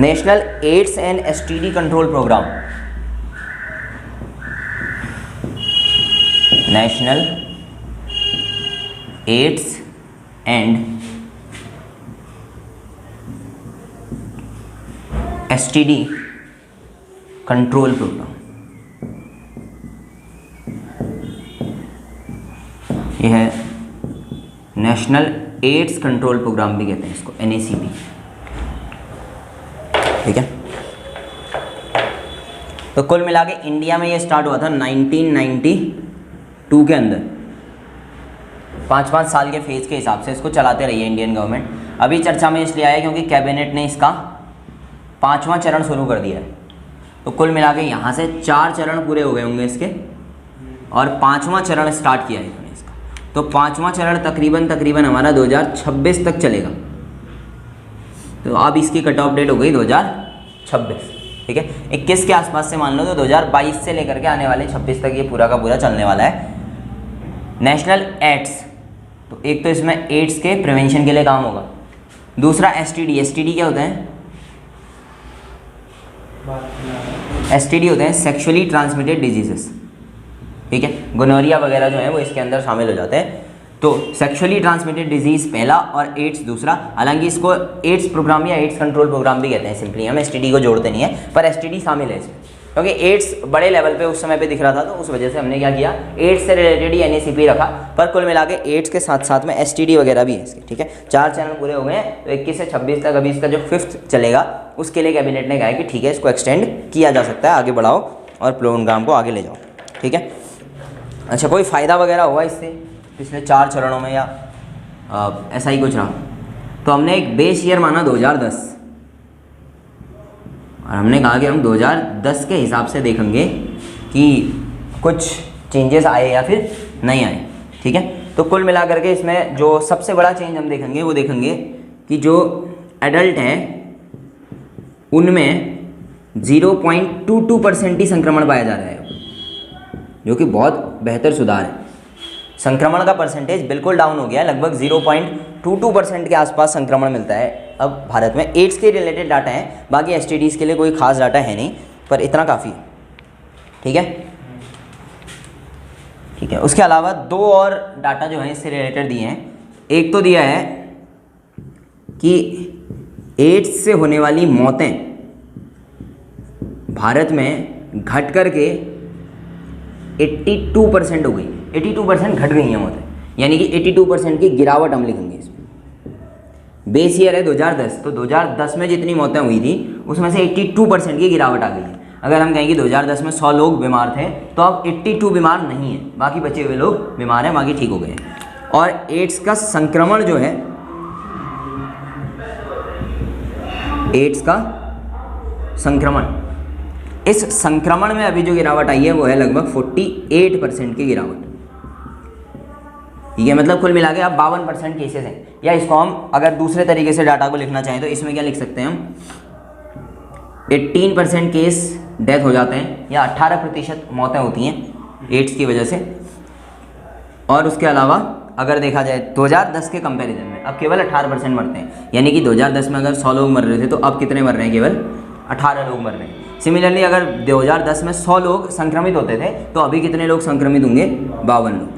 National AIDS and STD control programme, national AIDS and STD control programme, यह है national AIDS control programme भी कहते हैं इसको, NACP। ठीक है, तो कुल मिला के इंडिया में ये स्टार्ट हुआ था 1992 के अंदर। 5-5 साल के फेज़ के हिसाब से इसको चलाते रही है इंडियन गवर्नमेंट। अभी चर्चा में इसलिए आया क्योंकि कैबिनेट ने इसका 5वां चरण शुरू कर दिया है। तो कुल मिला के यहाँ से 4 चरण पूरे हो गए होंगे इसके, और 5वां चरण स्टार्ट किया है इन्होंने इसका। तो 5वां चरण तकरीबन हमारा 2026 तक चलेगा। तो अब इसकी कट ऑफ डेट हो गई 2026। ठीक है, 21 के आसपास से मान लो तो 2022 से लेकर के आने वाले 26 तक ये पूरा का पूरा चलने वाला है। नेशनल एड्स, तो एक तो इसमें एड्स के प्रिवेंशन के लिए काम होगा। दूसरा STD क्या होता है? STD होते हैं सेक्सुअली ट्रांसमिटेड डिजीजेस। ठीक है, गोनोरिया वगैरह जो है वो इसके अंदर शामिल हो जाते हैं। तो सेक्सुअली ट्रांसमिटेड डिजीज़ पहला और एड्स दूसरा। हालांकि इसको एड्स प्रोग्राम या एड्स कंट्रोल प्रोग्राम भी कहते हैं, सिंपली हम STD को जोड़ते नहीं है, पर STD शामिल है इसमें क्योंकि एड्स बड़े लेवल पे उस समय पे दिख रहा था। तो उस वजह से हमने क्या किया, एड्स से रिलेटेड ही NACP रखा। पर कुल मिला के एड्स के साथ साथ में STD वगैरह भी है इसके। ठीक है, 4 चरण पूरे हो गए हैं। तो 21 से 26 तक अभी इसका जो 5th चलेगा उसके लिए कैबिनेट ने कहा है कि ठीक है, इसको एक्सटेंड किया जा सकता है, आगे बढ़ाओ और प्रोग्राम को आगे ले जाओ। ठीक है, अच्छा कोई फ़ायदा वगैरह हुआ इससे पिछले 4 चरणों में या ऐसा ही कुछ रहा? तो हमने एक बेस ईयर माना 2010, और हमने कहा कि हम 2010 के हिसाब से देखेंगे कि कुछ चेंजेस आए या फिर नहीं आए। ठीक है, तो कुल मिला करके इसमें जो सबसे बड़ा चेंज हम देखेंगे वो देखेंगे कि जो एडल्ट हैं उनमें 0.22% ही संक्रमण पाया जा रहा है, जो कि बहुत बेहतर सुधार है। संक्रमण का परसेंटेज बिल्कुल डाउन हो गया है, लगभग 0.22% के आसपास संक्रमण मिलता है अब भारत में। एड्स के रिलेटेड डाटा है, बाकी STDs के लिए कोई खास डाटा है नहीं, पर इतना काफ़ी है। ठीक है, ठीक है। उसके अलावा 2 और डाटा जो है इससे रिलेटेड दिए हैं। एक तो दिया है कि एड्स से होने वाली मौतें भारत में घट करके 82% हो गई। 82% घट गई हैं मौतें, यानी कि 82% की गिरावट हम लिखेंगे इसमें। बेस ईयर है 2010, तो 2010 में जितनी मौतें हुई थी उसमें से 82% की गिरावट आ गई है। अगर हम कहें कि 2010 में 100 लोग बीमार थे तो अब 82 बीमार नहीं है, बाकी बचे हुए लोग बीमार हैं, बाकी ठीक हो गए हैं। और एड्स का संक्रमण जो है, एड्स का संक्रमण, इस संक्रमण में अभी जो गिरावट आई है वो है लगभग 48% की गिरावट। ठीक है, मतलब कुल मिला के अब 52% केसेस हैं। या इसको हम अगर दूसरे तरीके से डाटा को लिखना चाहें तो इसमें क्या लिख सकते हैं हम, 18% केस डेथ हो जाते हैं या 18% मौतें होती हैं एड्स की वजह से। और उसके अलावा अगर देखा जाए 2010 के कंपैरिजन में अब केवल 18% मरते हैं, यानी कि 2010 में अगर 100 लोग मर रहे थे तो अब कितने मर रहे हैं, केवल 18 लोग मर रहे हैं। सिमिलरली अगर 2010 में 100 लोग संक्रमित होते थे तो अभी कितने लोग संक्रमित होंगे, 52 लोग।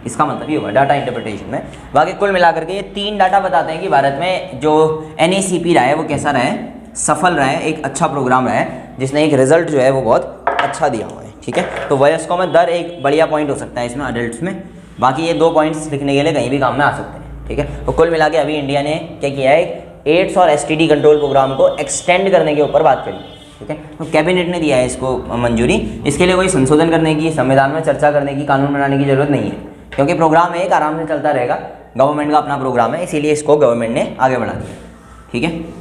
इसका मतलब ये हुआ डाटा इंटरप्रिटेशन में। बाकी कुल मिलाकर के ये 3 डाटा बताते हैं कि भारत में जो NACP रहा है वो कैसा रहा है, सफल रहा है, एक अच्छा प्रोग्राम रहा है, जिसने एक रिजल्ट जो है वो बहुत अच्छा दिया हुआ है। ठीक है, तो वयस्कों में दर एक बढ़िया पॉइंट हो सकता है इसमें, अडल्ट में। बाकी ये 2 पॉइंट्स लिखने के लिए कहीं भी काम में आ सकते हैं। ठीक है, तो कुल मिला के अभी इंडिया ने क्या किया है, एड्स और STD कंट्रोल प्रोग्राम को एक्सटेंड करने के ऊपर बात करी। ठीक है, तो कैबिनेट ने दिया है इसको मंजूरी। इसके लिए कोई संशोधन करने की, संविधान में चर्चा करने की, कानून बनाने की जरूरत नहीं है, क्योंकि प्रोग्राम एक आराम से चलता रहेगा। गवर्नमेंट का अपना प्रोग्राम है, इसीलिए इसको गवर्नमेंट ने आगे बढ़ा दिया। ठीक है।